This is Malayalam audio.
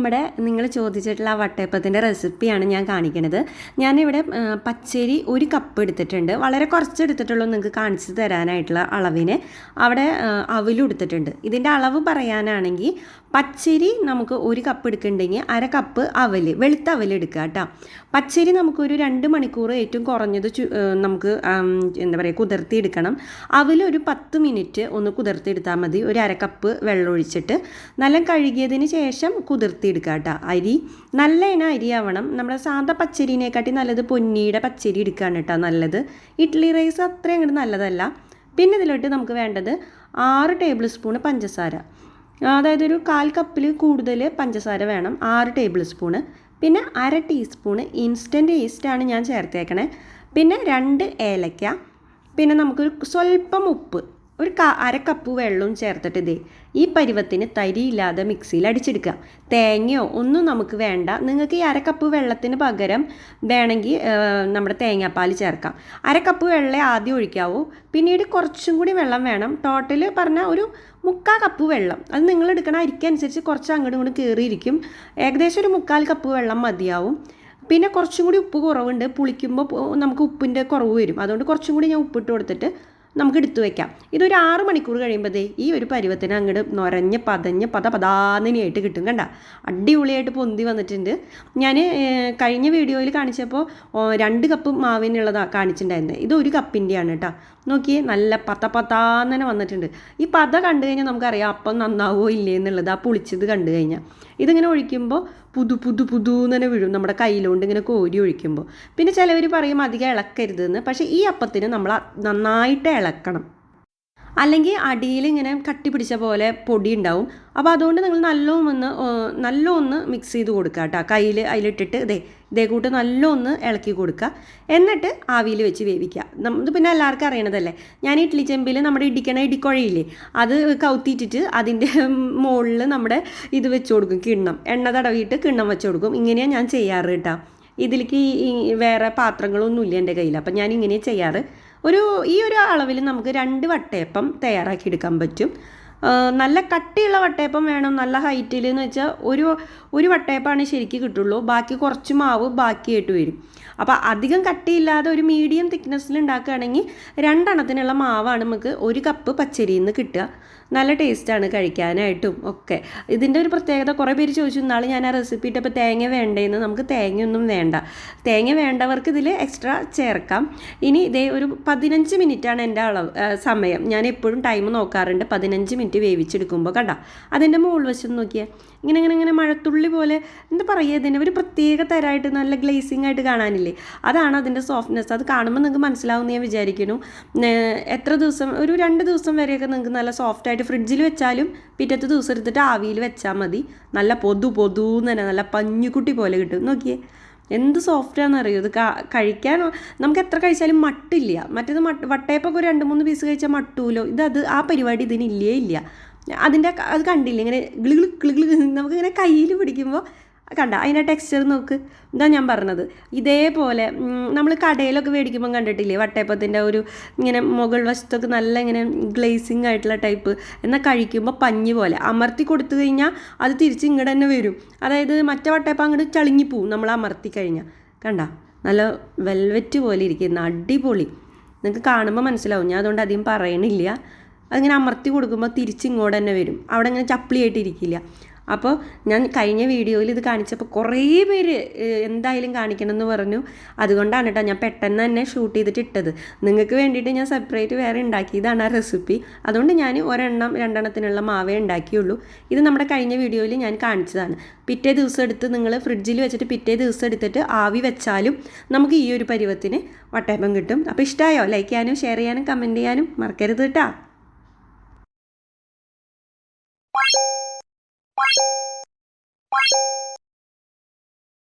നമ്മുടെ നിങ്ങൾ ചോദിച്ചിട്ടുള്ള ആ വട്ടയപ്പത്തിൻ്റെ റെസിപ്പിയാണ് ഞാൻ കാണിക്കുന്നത്. ഞാനിവിടെ പച്ചരി 1 കപ്പ് എടുത്തിട്ടുണ്ട്. വളരെ കുറച്ച് എടുത്തിട്ടുള്ളൂ നിങ്ങൾക്ക് കാണിച്ചു തരാനായിട്ടുള്ള അളവിന്. അവിടെ അവലും എടുത്തിട്ടുണ്ട്. ഇതിൻ്റെ അളവ് പറയാനാണെങ്കിൽ പച്ചരി നമുക്ക് 1 കപ്പ് എടുക്കുന്നുണ്ടെങ്കിൽ 1/2 കപ്പ് അവൽ, വെളുത്ത അവൽ എടുക്കുക കേട്ടോ. പച്ചരി നമുക്കൊരു 2 മണിക്കൂർ ഏറ്റവും കുറഞ്ഞത് നമുക്ക് എന്താ പറയുക കുതിർത്തി എടുക്കണം. അവൽ ഒരു 10 മിനിറ്റ് ഒന്ന് കുതിർത്തി എടുത്താൽ മതി. ഒരു 1/2 കപ്പ് വെള്ളം ഒഴിച്ചിട്ട് നല്ല കഴുകിയതിന് ശേഷം കുതിർത്തി എടുക്കുക കേട്ടോ. അരി നല്ല ഇനം അരിയാവണം. നമ്മുടെ സാധാ പച്ചരിനെക്കാട്ടി നല്ലത് പൊന്നിയുടെ പച്ചരി എടുക്കുകയാണ് കേട്ടോ നല്ലത്. ഇഡ്ഡലി റൈസ് അത്രയും അങ്ങോട്ട് നല്ലതല്ല. പിന്നെ ഇതിലോട്ട് നമുക്ക് വേണ്ടത് 6 ടേബിൾ സ്പൂൺ പഞ്ചസാര, അതായത് ഒരു 1/4 കപ്പിൽ കൂടുതൽ പഞ്ചസാര വേണം. 6 ടേബിൾ സ്പൂണ്. പിന്നെ 1/2 ടീസ്പൂണ് ഇൻസ്റ്റൻറ്റ് ഈസ്റ്റാണ് ഞാൻ ചേർത്തേക്കണേ. പിന്നെ 2 ഏലക്ക. പിന്നെ നമുക്ക് സ്വല്പം ഉപ്പ്, ഒരു 1/2 കപ്പ് വെള്ളവും ചേർത്തിട്ട് ഈ പരുവത്തിന് തരിയില്ലാതെ മിക്സിയിൽ അടിച്ചെടുക്കുക. തേങ്ങയോ ഒന്നും നമുക്ക് വേണ്ട. നിങ്ങൾക്ക് ഈ 1/2 കപ്പ് വെള്ളത്തിന് പകരം വേണമെങ്കിൽ നമ്മുടെ തേങ്ങാപ്പാൽ ചേർക്കാം. 1/2 കപ്പ് വെള്ളം ആദ്യം ഒഴിക്കാവൂ. പിന്നീട് കുറച്ചും കൂടി വെള്ളം വേണം. ടോട്ടൽ പറഞ്ഞാൽ ഒരു 3/4 കപ്പ് വെള്ളം. അത് നിങ്ങൾ എടുക്കണ അരിക്കനുസരിച്ച് കുറച്ച് അങ്ങോട്ടും ഇങ്ങോട്ട് കയറിയിരിക്കും. ഏകദേശം ഒരു 3/4 കപ്പ് വെള്ളം മതിയാവും. പിന്നെ കുറച്ചും കൂടി ഉപ്പ് കുറവുണ്ട്. പുളിക്കുമ്പോൾ നമുക്ക് ഉപ്പിൻ്റെ കുറവ് വരും. അതുകൊണ്ട് കുറച്ചും കൂടി ഞാൻ ഉപ്പിട്ട് കൊടുത്തിട്ട് നമുക്ക് എടുത്തു വയ്ക്കാം. ഇതൊരു 6 മണിക്കൂർ കഴിയുമ്പോൾ ഈ ഒരു പരുവത്തിന് അങ്ങോട്ട് നൊരഞ്ഞ് പതഞ്ഞ് പതാന്നിനായിട്ട് കിട്ടും. കണ്ട അടിപൊളിയായിട്ട് പൊന്തി വന്നിട്ടുണ്ട്. ഞാൻ കഴിഞ്ഞ വീഡിയോയിൽ കാണിച്ചപ്പോൾ 2 കപ്പ് മാവിനുള്ളതാണ് കാണിച്ചിട്ടുണ്ടായിരുന്നത്. ഇത് 1 കപ്പിൻ്റെയാണ് കേട്ടോ. നോക്കിയേ, നല്ല പതാന്നനെ വന്നിട്ടുണ്ട്. ഈ പത കണ്ടു കഴിഞ്ഞാൽ നമുക്കറിയാം അപ്പം നന്നാവോ ഇല്ലേ എന്നുള്ളത്. ആ പുളിച്ചത് കണ്ടു കഴിഞ്ഞാൽ ഇതിങ്ങനെ ഒഴിക്കുമ്പോൾ പുതുന്നനെ വീഴും നമ്മുടെ കയ്യിലോണ്ട് ഇങ്ങനെ കോരി ഒഴിക്കുമ്പോൾ. പിന്നെ ചിലവർ പറയും അധികം ഇളക്കരുതെന്ന്. പക്ഷേ ഈ അപ്പത്തിന് നമ്മൾ നന്നായിട്ട് ഇളക്കണം, അല്ലെങ്കിൽ അടിയിൽ ഇങ്ങനെ കട്ടി പിടിച്ച പോലെ പൊടി ഉണ്ടാവും. അപ്പോൾ അതുകൊണ്ട് നിങ്ങൾ നല്ലോണം മിക്സ് ചെയ്ത് കൊടുക്കുക കേട്ടോ. കയ്യിൽ അതിലിട്ടിട്ട് ഇതേ കൂട്ട് നല്ലോണം ഇളക്കി കൊടുക്കുക. എന്നിട്ട് ആവിയിൽ വെച്ച് വേവിക്കുക. ഇത് പിന്നെ എല്ലാവർക്കും അറിയണതല്ലേ. ഞാൻ ഇഡ്ഡലി ചെമ്പിൽ നമ്മുടെ ഇടിക്കുഴയില്ലേ, അത് കൗത്തിയിട്ടിട്ട് അതിൻ്റെ മുകളിൽ നമ്മുടെ ഇത് വെച്ച് കൊടുക്കും, കിണ്ണം. എണ്ണ തടവിയിട്ട് കിണ്ണം വെച്ച് കൊടുക്കും. ഇങ്ങനെയാണ് ഞാൻ ചെയ്യാറ് കേട്ടോ. ഇതിലേക്ക് വേറെ പാത്രങ്ങളൊന്നുമില്ല എൻ്റെ കയ്യിൽ. അപ്പം ഞാൻ ഇങ്ങനെയാണ് ചെയ്യാറ്. ഈ ഒരു അളവിൽ നമുക്ക് 2 വട്ടയപ്പം തയ്യാറാക്കി എടുക്കാൻ പറ്റും. നല്ല കട്ടിയുള്ള വട്ടയപ്പം വേണം, നല്ല ഹൈറ്റിൽ എന്ന് വെച്ചാൽ ഒരു വട്ടയപ്പമാണ് ശരിക്കും കിട്ടുള്ളൂ. ബാക്കി കുറച്ച് മാവ് ബാക്കിയായിട്ട് വരും. അപ്പോൾ അധികം കട്ടിയില്ലാതെ ഒരു മീഡിയം തിക്നെസ്സിൽ ഉണ്ടാക്കുകയാണെങ്കിൽ 2 എണ്ണത്തിനുള്ള മാവാണ് നമുക്ക് 1 കപ്പ് പച്ചരിയിൽ നിന്ന് കിട്ടുക. നല്ല ടേസ്റ്റാണ് കഴിക്കാനായിട്ടും ഒക്കെ. ഇതിൻ്റെ ഒരു പ്രത്യേകത, കുറേ പേര് ചോദിച്ചു നാളെ ഞാൻ ആ റെസിപ്പി ഇട്ടപ്പോൾ തേങ്ങ വേണ്ടേന്ന്. നമുക്ക് തേങ്ങയൊന്നും വേണ്ട. തേങ്ങ വേണ്ടവർക്ക് ഇതിൽ എക്സ്ട്രാ ചേർക്കാം. ഇനി ഒരു 15 മിനിറ്റാണ് എൻ്റെ സമയം. ഞാൻ എപ്പോഴും ടൈം നോക്കാറുണ്ട്. 15 മിനിറ്റ് വേവിച്ചെടുക്കുമ്പോൾ കണ്ട അതിൻ്റെ മുകൾ വശം നോക്കിയാൽ ഇങ്ങനെ മഴത്തുള്ളി പോലെ എന്താ പറയുക, ഇതിൻ്റെ ഒരു പ്രത്യേക തരമായിട്ട് നല്ല ഗ്ലേസിങ് ആയിട്ട് കാണാനില്ലേ. അതാണ് അതിൻ്റെ സോഫ്റ്റ്നെസ്. അത് കാണുമ്പോൾ നിങ്ങൾക്ക് മനസ്സിലാവുമെന്ന് ഞാൻ വിചാരിക്കുന്നു. എത്ര ദിവസം, ഒരു 2 ദിവസം വരെയൊക്കെ നിങ്ങൾക്ക് നല്ല സോഫ്റ്റായിട്ട് ഫ്രിഡ്ജിൽ വെച്ചാലും പിറ്റത്തെ ദിവസം എടുത്തിട്ട് ആവിയിൽ വെച്ചാൽ മതി. നല്ല പൊതുന്ന് തന്നെ നല്ല പഞ്ഞുകുട്ടി പോലെ കിട്ടും. നോക്കിയേ എന്ത് സോഫ്റ്റാണെന്ന് അറിയോ. ഇത് കഴിക്കാൻ നമുക്ക് എത്ര കഴിച്ചാലും മട്ടില്ല. മറ്റേത് വട്ടയപ്പൊക്കെ ഒരു 2-3 പീസ് കഴിച്ചാൽ മട്ടൂലോ. ആ പരിപാടി ഇതിനില്ല. അത് കണ്ടില്ല, ഇങ്ങനെ ഗിളി നമുക്കിങ്ങനെ കയ്യിൽ പിടിക്കുമ്പോൾ കണ്ട അതിൻ്റെ ടെക്സ്ചർ നോക്ക്. ഇതാ ഞാൻ പറഞ്ഞത്. ഇതേപോലെ നമ്മൾ കടയിലൊക്കെ മേടിക്കുമ്പം കണ്ടിട്ടില്ലേ വട്ടയപ്പത്തിൻ്റെ ഇങ്ങനെ മുകൾ വശത്തൊക്കെ നല്ല ഇങ്ങനെ ഗ്ലേസിങ് ആയിട്ടുള്ള ടൈപ്പ്. എന്നാൽ കഴിക്കുമ്പോൾ പഞ്ഞി പോലെ അമർത്തി കൊടുത്തു കഴിഞ്ഞാൽ അത് തിരിച്ച് ഇങ്ങോട്ട് തന്നെ വരും. അതായത് മറ്റേ വട്ടയപ്പം അങ്ങോട്ട് ചളിങ്ങിപ്പോവും നമ്മൾ അമർത്തി കഴിഞ്ഞാൽ. കണ്ട നല്ല വെൽവെറ്റ് പോലെ ഇരിക്കുന്ന അടിപൊളി. നിങ്ങൾക്ക് കാണുമ്പോൾ മനസ്സിലാവും. ഞാൻ അതുകൊണ്ട് അധികം പറയണില്ല. അതിങ്ങനെ അമർത്തി കൊടുക്കുമ്പോൾ തിരിച്ച് ഇങ്ങോട്ട് തന്നെ വരും. അവിടെ ഇങ്ങനെ ചപ്പിളിയായിട്ടിരിക്കില്ല. അപ്പോൾ ഞാൻ കഴിഞ്ഞ വീഡിയോയിൽ ഇത് കാണിച്ചപ്പോൾ കുറേ പേര് എന്തായാലും കാണിക്കണമെന്ന് പറഞ്ഞു. അതുകൊണ്ടാണ് കേട്ടോ ഞാൻ പെട്ടെന്ന് തന്നെ ഷൂട്ട് ചെയ്തിട്ട് ഇട്ടത്. നിങ്ങൾക്ക് വേണ്ടിയിട്ട് ഞാൻ സെപ്പറേറ്റ് വേറെ ഉണ്ടാക്കിയതാണ് ആ റെസിപ്പി. അതുകൊണ്ട് ഞാൻ 1-2 എണ്ണത്തിനുള്ള മാവേ ഉണ്ടാക്കിയുള്ളൂ. ഇത് നമ്മുടെ കഴിഞ്ഞ വീഡിയോയിൽ ഞാൻ കാണിച്ചതാണ്. പിറ്റേ ദിവസം എടുത്ത് നിങ്ങൾ ഫ്രിഡ്ജിൽ വെച്ചിട്ട് പിറ്റേ ദിവസം എടുത്തിട്ട് ആവി വെച്ചാലും നമുക്ക് ഈ ഒരു പരുവത്തിന് വട്ടയപ്പം കിട്ടും. അപ്പോൾ ഇഷ്ടമായോ? ലൈക്ക് ചെയ്യാനും ഷെയർ ചെയ്യാനും കമൻറ്റ് ചെയ്യാനും മറക്കരുത് കേട്ടോ.